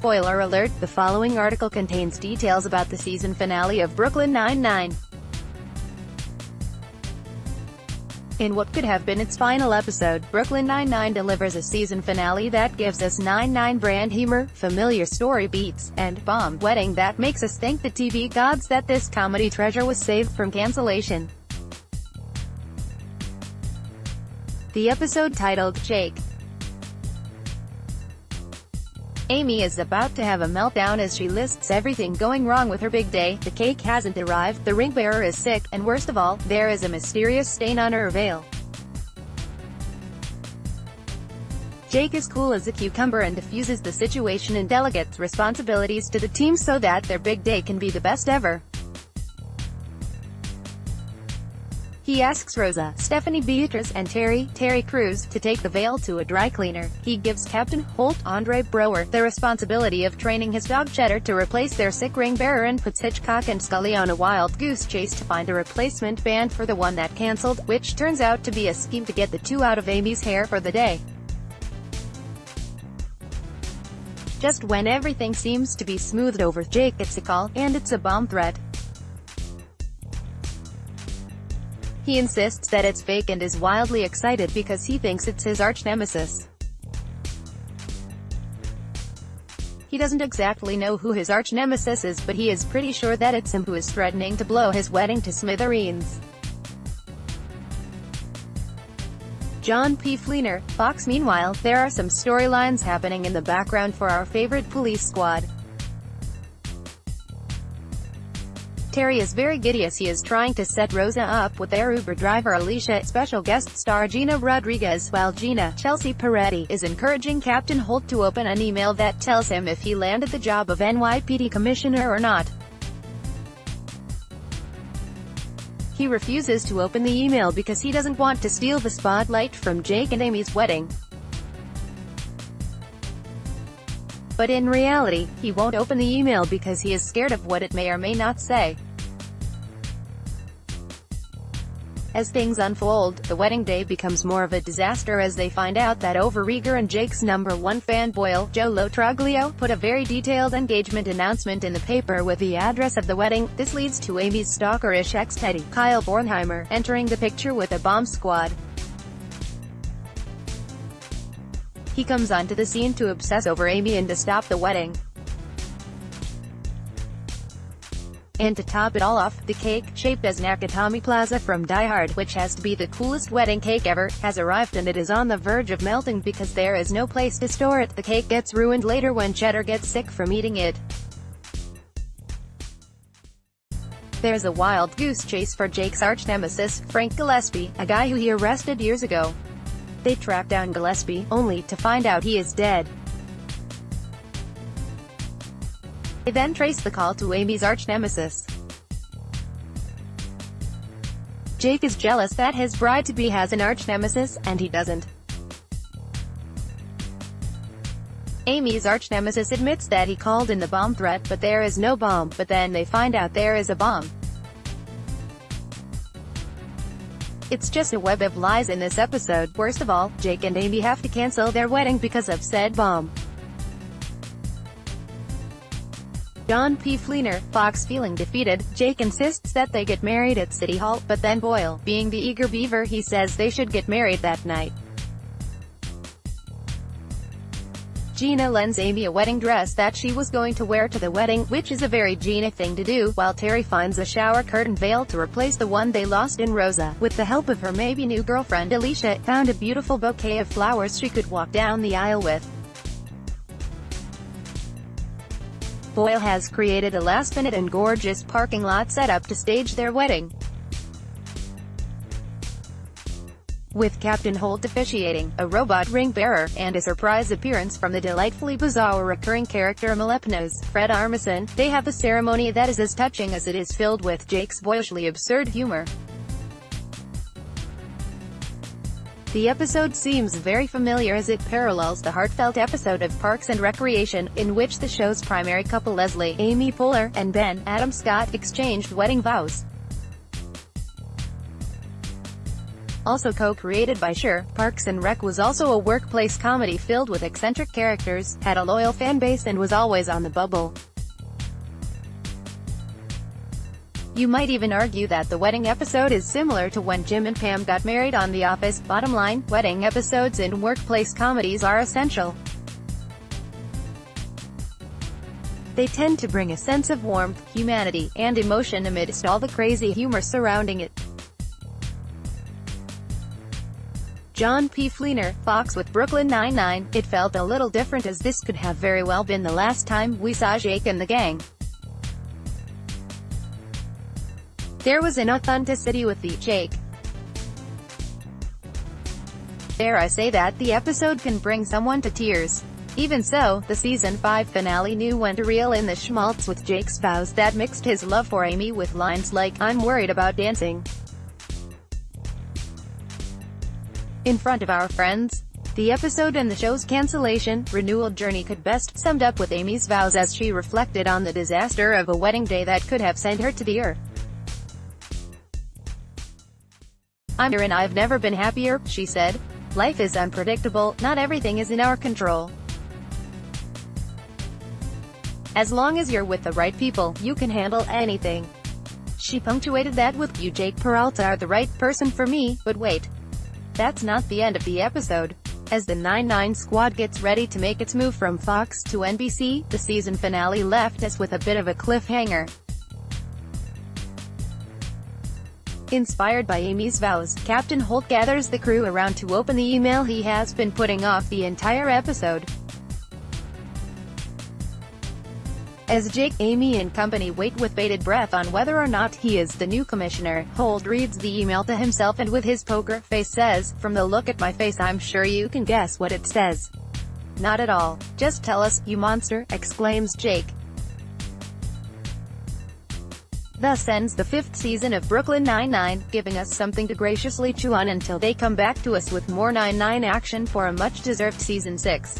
Spoiler alert, the following article contains details about the season finale of Brooklyn Nine-Nine. In what could have been its final episode, Brooklyn Nine-Nine delivers a season finale that gives us Nine-Nine brand humor, familiar story beats, and bomb wedding that makes us thank the TV gods that this comedy treasure was saved from cancellation. The episode titled Jake. Amy is about to have a meltdown as she lists everything going wrong with her big day. The cake hasn't arrived, the ring bearer is sick, and worst of all, there is a mysterious stain on her veil. Jake is cool as a cucumber and diffuses the situation and delegates responsibilities to the team so that their big day can be the best ever. He asks Rosa, Stephanie Beatrice, and Terry Crews, to take the veil to a dry cleaner. He gives Captain Holt, Andre Brower, the responsibility of training his dog Cheddar to replace their sick ring bearer and puts Hitchcock and Scully on a wild goose chase to find a replacement band for the one that cancelled, which turns out to be a scheme to get the two out of Amy's hair for the day. Just when everything seems to be smoothed over, Jake gets a call, and it's a bomb threat. He insists that it's fake and is wildly excited because he thinks it's his arch-nemesis. He doesn't exactly know who his arch-nemesis is, but he is pretty sure that it's him who is threatening to blow his wedding to smithereens. John P. Fleener, Fox. Meanwhile, there are some storylines happening in the background for our favorite police squad. Terry is very giddy as he is trying to set Rosa up with their Uber driver Alicia, special guest star Gina Rodriguez, while Gina, Chelsea Peretti, is encouraging Captain Holt to open an email that tells him if he landed the job of NYPD commissioner or not. He refuses to open the email because he doesn't want to steal the spotlight from Jake and Amy's wedding. But in reality, he won't open the email because he is scared of what it may or may not say. As things unfold, the wedding day becomes more of a disaster as they find out that overeager and Jake's #1 fan Boyle, Joe Lo Truglio, put a very detailed engagement announcement in the paper with the address of the wedding. This leads to Amy's stalkerish ex-Teddy, Kyle Bornheimer, entering the picture with a bomb squad. He comes onto the scene to obsess over Amy and to stop the wedding. And to top it all off, the cake, shaped as Nakatomi Plaza from Die Hard, which has to be the coolest wedding cake ever, has arrived and it is on the verge of melting because there is no place to store it. The cake gets ruined later when Cheddar gets sick from eating it. There's a wild goose chase for Jake's arch-nemesis, Frank Gillespie, a guy who he arrested years ago. They track down Gillespie, only to find out he is dead. They then trace the call to Amy's arch-nemesis. Jake is jealous that his bride-to-be has an arch-nemesis, and he doesn't. Amy's arch-nemesis admits that he called in the bomb threat, but there is no bomb, but then they find out there is a bomb. It's just a web of lies in this episode. Worst of all, Jake and Amy have to cancel their wedding because of said bomb. John P. Fleener, Fox. Feeling defeated, Jake insists that they get married at City Hall, but then Boyle, being the eager beaver, he says they should get married that night. Gina lends Amy a wedding dress that she was going to wear to the wedding, which is a very Gina thing to do, while Terry finds a shower curtain veil to replace the one they lost in Rosa. With the help of her maybe new girlfriend Alicia, found a beautiful bouquet of flowers she could walk down the aisle with. Boyle has created a last-minute and gorgeous parking lot set up to stage their wedding, with Captain Holt officiating, a robot ring bearer, and a surprise appearance from the delightfully bizarre recurring character Malepinos, Fred Armisen. They have a ceremony that is as touching as it is filled with Jake's boyishly absurd humor. The episode seems very familiar as it parallels the heartfelt episode of Parks and Recreation, in which the show's primary couple Leslie, Amy Poehler, and Ben, Adam Scott, exchanged wedding vows. Also co-created by Cher, Parks and Rec was also a workplace comedy filled with eccentric characters, had a loyal fan base and was always on the bubble. You might even argue that the wedding episode is similar to when Jim and Pam got married on The Office. Bottom line, wedding episodes in workplace comedies are essential. They tend to bring a sense of warmth, humanity, and emotion amidst all the crazy humor surrounding it. John P. Fleener, Fox with Brooklyn Nine-Nine, it felt a little different as this could have very well been the last time we saw Jake and the gang. There was an authenticity with the Jake. Dare I say that the episode can bring someone to tears. Even so, the season 5 finale knew when to reel in the schmaltz with Jake's vows that mixed his love for Amy with lines like, "I'm worried about dancing in front of our friends." The episode and the show's cancellation, renewal journey could best summed up with Amy's vows as she reflected on the disaster of a wedding day that could have sent her to the earth. "I'm here and I've never been happier," she said. "Life is unpredictable, not everything is in our control. As long as you're with the right people, you can handle anything." She punctuated that with, "You Jake Peralta are the right person for me," but wait. That's not the end of the episode. As the 9-9 squad gets ready to make its move from Fox to NBC, the season finale left us with a bit of a cliffhanger. Inspired by Amy's vows, Captain Holt gathers the crew around to open the email he has been putting off the entire episode. As Jake, Amy and company wait with bated breath on whether or not he is the new commissioner, Holt reads the email to himself and with his poker face says, "From the look at my face I'm sure you can guess what it says." "Not at all. Just tell us, you monster," exclaims Jake. Thus ends the 5th season of Brooklyn Nine-Nine, giving us something to graciously chew on until they come back to us with more 9-9 action for a much-deserved season 6.